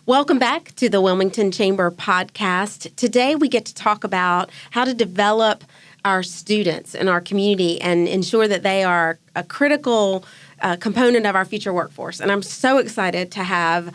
Welcome back to the Wilmington Chamber podcast. Today we get to talk about how to develop our students in our community and ensure that they are a critical component of our future workforce. And I'm so excited to have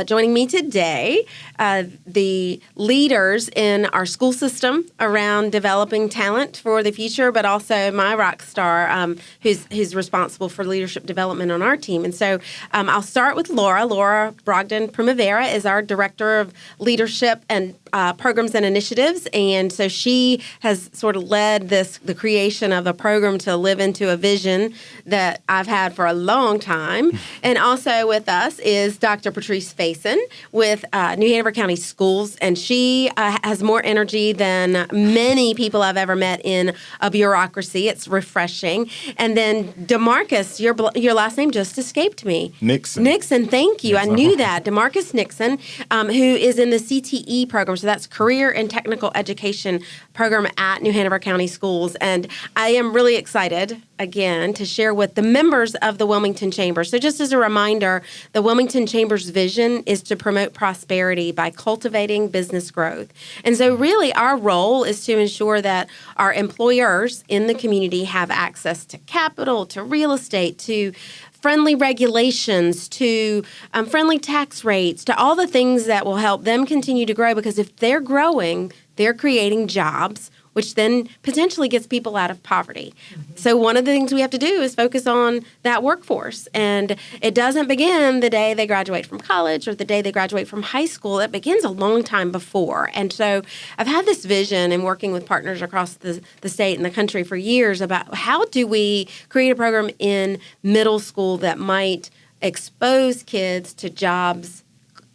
joining me today the leaders in our school system around developing talent for the future, but also my rock star who's responsible for leadership development on our team. And so I'll start with Laura. Laura Brogdon Primavera is our Director of Leadership and Programs and Initiatives. And so she has sort of led the creation of a program to live into a vision that I've had for a long time. And also with us is Dr. Patrice Faison with New Hanover County Schools. And she has more energy than many people I've ever met in a bureaucracy. It's refreshing. And then Demarcus, your last name just escaped me. Nixon, thank you. I knew that. Demarcus Nixon, who is in the CTE program. So that's Career and Technical Education program at New Hanover County Schools. And I am really excited, again, to share with the members of the Wilmington Chamber. So just as a reminder, the Wilmington Chamber's vision is to promote prosperity by cultivating business growth. And so really our role is to ensure that our employers in the community have access to capital, to real estate, to friendly regulations, to friendly tax rates, to all the things that will help them continue to grow, because if they're growing, they're creating jobs, which then potentially gets people out of poverty. Mm-hmm. So one of the things we have to do is focus on that workforce. And it doesn't begin the day they graduate from college or the day they graduate from high school. It begins a long time before. And so I've had this vision in working with partners across the state and the country for years about how do we create a program in middle school that might expose kids to jobs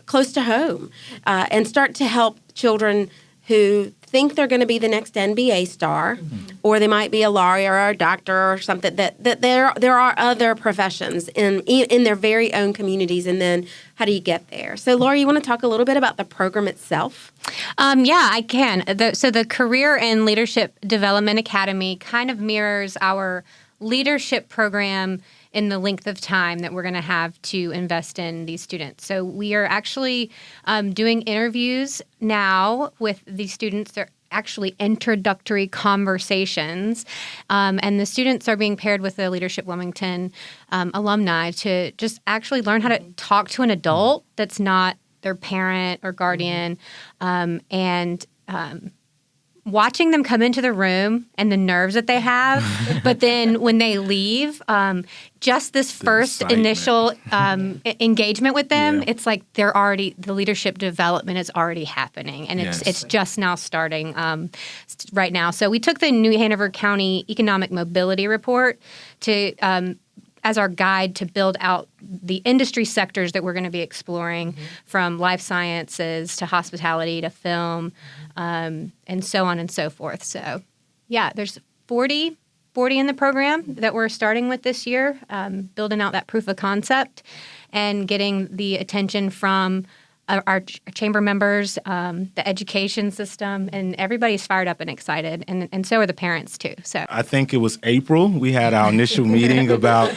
close to home and start to help children who think they're going to be the next NBA star, mm-hmm. or they might be a lawyer or a doctor or something, that there are other professions in their very own communities, and then how do you get there? So, Laura, you want to talk a little bit about the program itself? Yeah, I can. So the Career and Leadership Development Academy kind of mirrors our leadership program in the length of time that we're going to have to invest in these students. So we are actually doing interviews now with these students. They're actually introductory conversations. And the students are being paired with the Leadership Wilmington alumni to just actually learn how to talk to an adult that's not their parent or guardian, and watching them come into the room and the nerves that they have, but then when they leave, just this first initial engagement with them, it's like the leadership development is already happening, and it's just now starting right now. So we took the New Hanover County Economic Mobility Report to as our guide to build out the industry sectors that we're going to be exploring, mm-hmm. from life sciences to hospitality to film, and so on and so forth. So, yeah, there's 40 in the program that we're starting with this year, building out that proof of concept and getting the attention from our chamber members, the education system, and everybody's fired up and excited, and so are the parents too. So I think it was April. We had our initial meeting about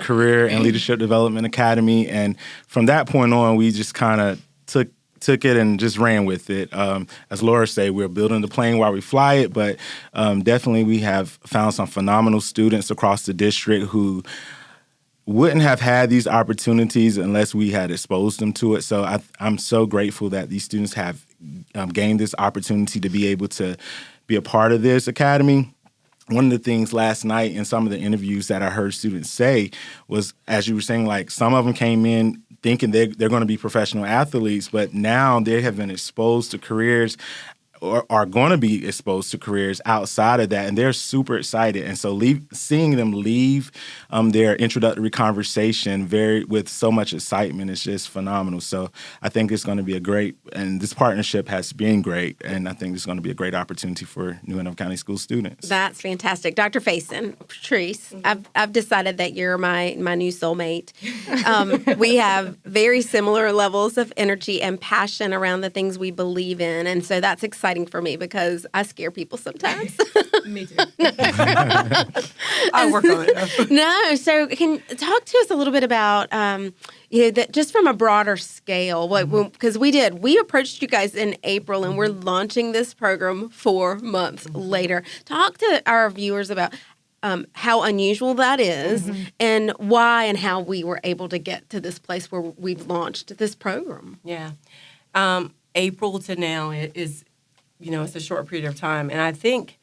Career and Leadership Development Academy, and from that point on, we just kind of took it and just ran with it. As Laura said, we're building the plane while we fly it, but definitely we have found some phenomenal students across the district who wouldn't have had these opportunities unless we had exposed them to it. So I'm so grateful that these students have gained this opportunity to be able to be a part of this academy. One of the things last night in some of the interviews that I heard students say was, as you were saying, like some of them came in thinking they're going to be professional athletes, but now they have been exposed to careers or are going to be exposed to careers outside of that, and they're super excited. And so seeing them leave their introductory conversation with so much excitement is just phenomenal. So I think it's going to be and this partnership has been great, and I think it's going to be a great opportunity for New Hanover County School students. That's fantastic. Dr. Faison, Patrice, mm-hmm. I've decided that you're my new soulmate. We have very similar levels of energy and passion around the things we believe in. And so that's exciting for me because I scare people sometimes. Me too. I'll work on it. No. So can talk to us a little bit about, that just from a broader scale, because we approached you guys in April and we're launching this program 4 months later. Talk to our viewers about how unusual that is and why and how we were able to get to this place where we've launched this program. Yeah. April to now is, it's a short period of time. And I think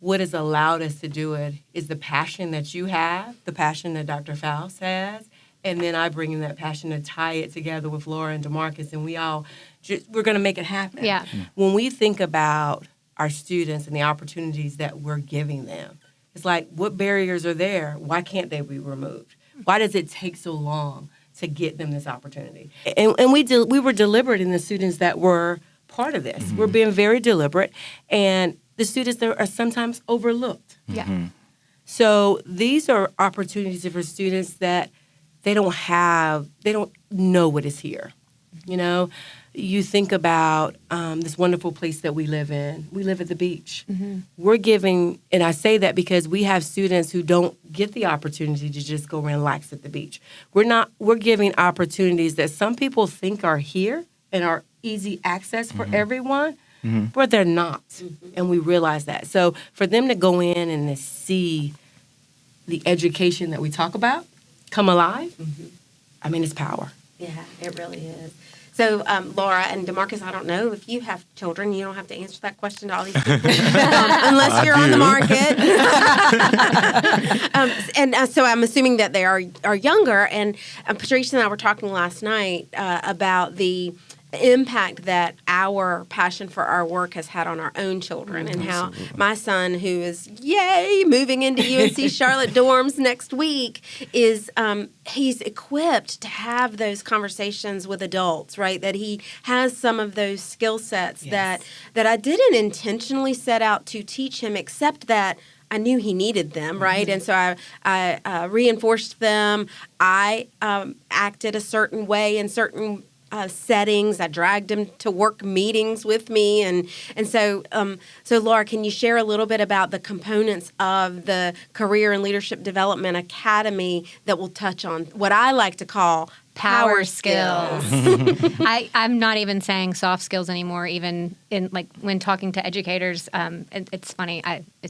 what has allowed us to do it is the passion that you have, the passion that Dr. Faust has, and then I bring in that passion to tie it together with Laura and Demarcus, and we're going to make it happen. Yeah. When we think about our students and the opportunities that we're giving them, it's like, what barriers are there? Why can't they be removed? Why does it take so long to get them this opportunity? And we were deliberate in the students that were part of this. We're being very deliberate, and the students that are sometimes overlooked. Yeah. So these are opportunities for students that they don't know what is here. You think about this wonderful place that we live in. We live at the beach. We're giving, and I say that because we have students who don't get the opportunity to just go relax at the beach. We're giving opportunities that some people think are here and are easy access for everyone, but they're not. And we realize that. So for them to go in and to see the education that we talk about come alive, it's power. Yeah, it really is. So, Laura and Demarcus, I don't know if you have children. You don't have to answer that question to all these people unless you're on the market. So I'm assuming that they are younger. And Patrice and I were talking last night about the impact that our passion for our work has had on our own children, and how my son, who is moving into UNC Charlotte dorms next week, is he's equipped to have those conversations with adults, right? That he has some of those skill sets that I didn't intentionally set out to teach him, except that I knew he needed them, right? And so I reinforced them. I acted a certain way in certain settings. I dragged him to work meetings with me, and so Laura, can you share a little bit about the components of the Career and Leadership Development Academy that will touch on what I like to call power skills? I'm not even saying soft skills anymore. Even in when talking to educators, it's funny.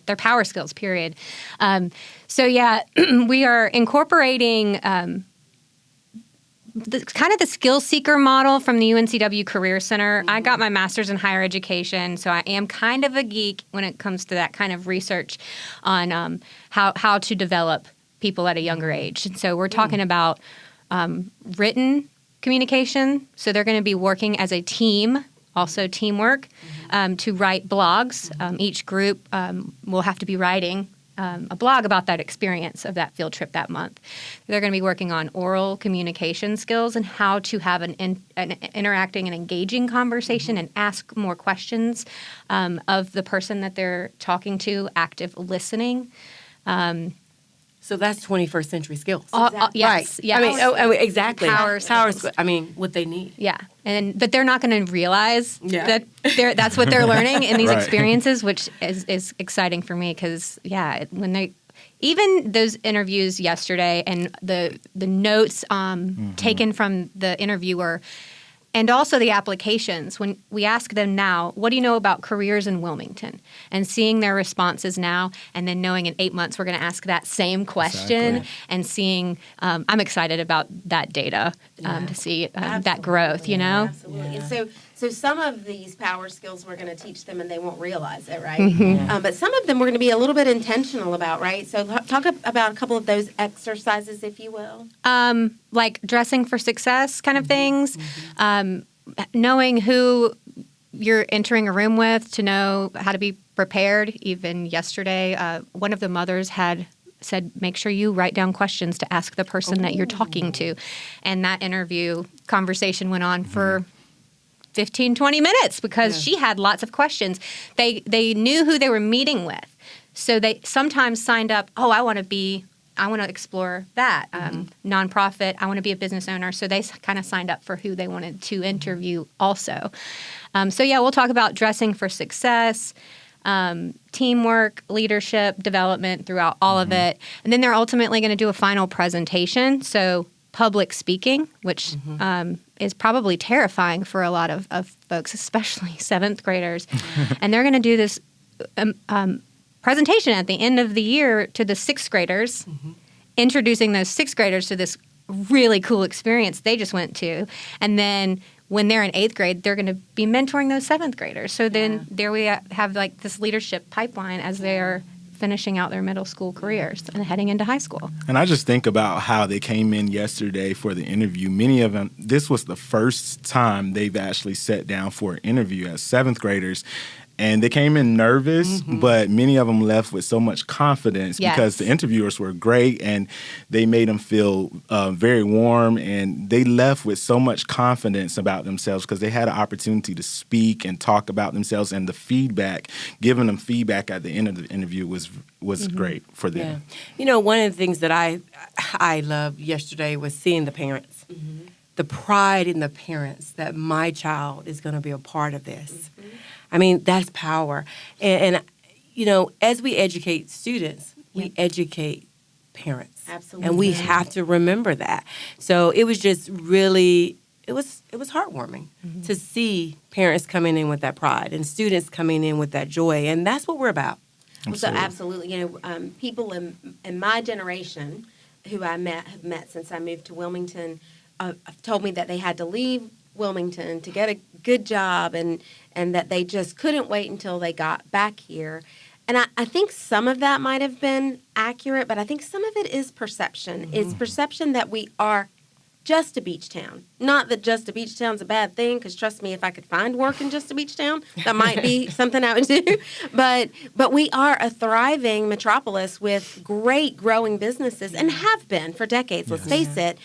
They're power skills. Period. We are incorporating. The skill seeker model from the UNCW Career Center. I got my master's in higher education, so I am kind of a geek when it comes to that kind of research on how to develop people at a younger age. And so we're talking about written communication. So they're going to be working as a team, also teamwork, to write blogs. Each group will have to be writing a blog about that experience of that field trip that month. They're going to be working on oral communication skills and how to have an interacting and engaging conversation and ask more questions of the person that they're talking to, active listening. So that's 21st century skills. Yes, right. yes. Exactly. Power skills. What they need. Yeah, but they're not going to realize that that's what they're learning in these experiences, which is exciting for me because when even those interviews yesterday and the notes taken from the interviewer. And also the applications, when we ask them now, what do you know about careers in Wilmington? And seeing their responses now, and then knowing in 8 months we're going to ask that same question and seeing, I'm excited about that data to see that growth, Absolutely. And so some of these power skills we're going to teach them and they won't realize it, right? But some of them we're going to be a little bit intentional about, right? So talk about a couple of those exercises, if you will. Like dressing for success kind of things, knowing who you're entering a room with to know how to be prepared. Even yesterday, one of the mothers had said, make sure you write down questions to ask the person that you're talking to. And that interview conversation went on for 15, 20 minutes because she had lots of questions. They knew who they were meeting with. So they sometimes signed up, I want to be I want to explore that. Nonprofit, I want to be a business owner. So they kind of signed up for who they wanted to interview also. We'll talk about dressing for success, teamwork, leadership, development throughout all of it. And then they're ultimately going to do a final presentation. So public speaking, which is probably terrifying for a lot of folks, especially seventh graders. And they're going to do this presentation at the end of the year to the sixth graders, introducing those sixth graders to this really cool experience they just went to. And then when they're in eighth grade, they're going to be mentoring those seventh graders. So then there we have like this leadership pipeline as they're finishing out their middle school careers and heading into high school. And I just think about how they came in yesterday for the interview. Many of them, this was the first time they've actually sat down for an interview as seventh graders. And they came in nervous, but many of them left with so much confidence because the interviewers were great and they made them feel very warm. And they left with so much confidence about themselves because they had an opportunity to speak and talk about themselves. And the feedback, giving them feedback at the end of the interview was great for them. Yeah. You know, one of the things that I loved yesterday was seeing the parents. The pride in the parents that my child is going to be a part of this. I mean, that's power. And you know, as we educate students, we educate parents. Absolutely. And we have to remember that. So it was just really, it was heartwarming to see parents coming in with that pride and students coming in with that joy. And that's what we're about. So absolutely, you know, people in my generation who have met since I moved to Wilmington told me that they had to leave Wilmington to get a good job and that they just couldn't wait until they got back here. And I think some of that might have been accurate, but I think some of it is perception. It's perception that we are just a beach town. Not that just a beach town's a bad thing, because trust me, if I could find work in just a beach town, that might be something I would do. But we are a thriving metropolis with great growing businesses and have been for decades, let's face it.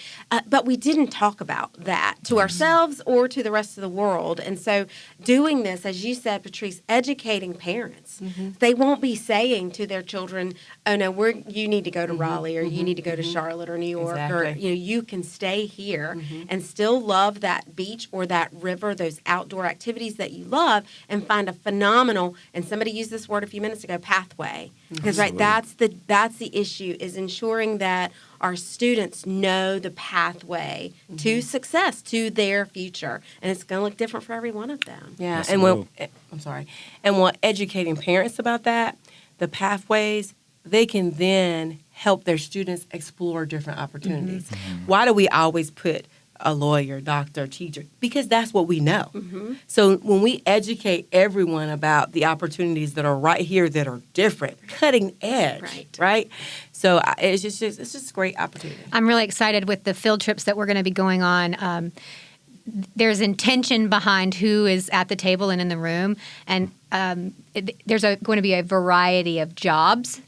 But we didn't talk about that to ourselves or to the rest of the world. And so doing this, as you said, Patrice, educating parents, they won't be saying to their children, oh, no, you need to go to Raleigh or you need to go to Charlotte or New York or you can stay here and still love that beach or that river, those outdoor activities that you love, and find a phenomenal, and somebody used this word a few minutes ago, pathway. Because that's the issue, is ensuring that our students know the pathway to success, to their future, and it's going to look different for every one of them. Yeah, and when educating parents about that, the pathways, they can then help their students explore different opportunities. Why do we always put a lawyer, doctor, teacher? Because that's what we know. So when we educate everyone about the opportunities that are right here that are different, cutting edge, right? So it's just a great opportunity. I'm really excited with the field trips that we're going to be going on. There's intention behind who is at the table and in the room, and there's going to be a variety of jobs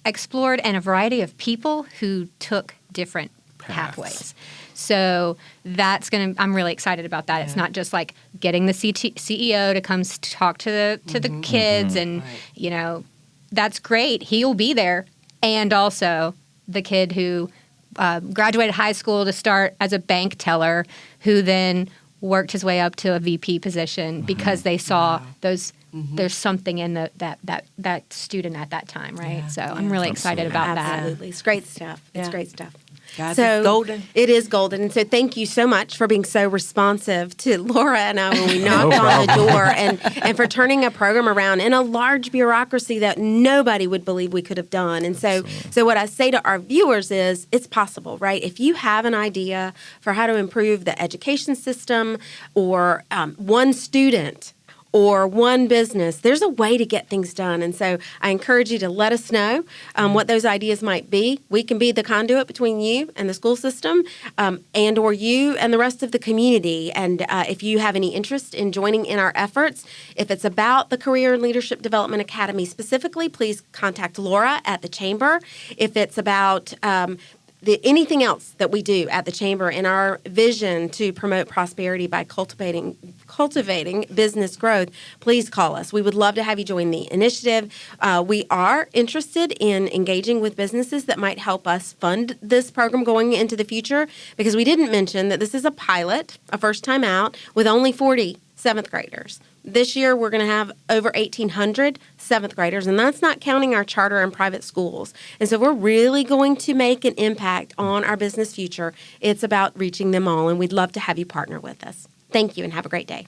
explored and a variety of people who took different pathways. So I'm really excited about that. It's not just like getting the CEO to come talk to the kids and, you know, that's great. He'll be there. And also the kid who graduated high school to start as a bank teller, who then worked his way up to a VP position because they saw there's something in that student at that time, right? So I'm really excited about that. Absolutely. It's great stuff. It's great stuff. Guys, it's golden. It is golden. And so thank you so much for being so responsive to Laura and I when we knocked on the door and for turning a program around in a large bureaucracy that nobody would believe we could have done. And so what I say to our viewers is it's possible, right? If you have an idea for how to improve the education system or one student or one business, there's a way to get things done. And so I encourage you to let us know what those ideas might be. We can be the conduit between you and the school system and or you and the rest of the community. And if you have any interest in joining in our efforts, if it's about the Career and Leadership Development Academy specifically, please contact Laura at the Chamber. If it's about anything else that we do at the Chamber in our vision to promote prosperity by cultivating business growth, please call us. We would love to have you join the initiative. We are interested in engaging with businesses that might help us fund this program going into the future, because we didn't mention that this is a pilot, a first time out, with only 40 seventh graders. This year, we're going to have over 1,800 seventh graders, and that's not counting our charter and private schools. And so we're really going to make an impact on our business future. It's about reaching them all, and we'd love to have you partner with us. Thank you, and have a great day.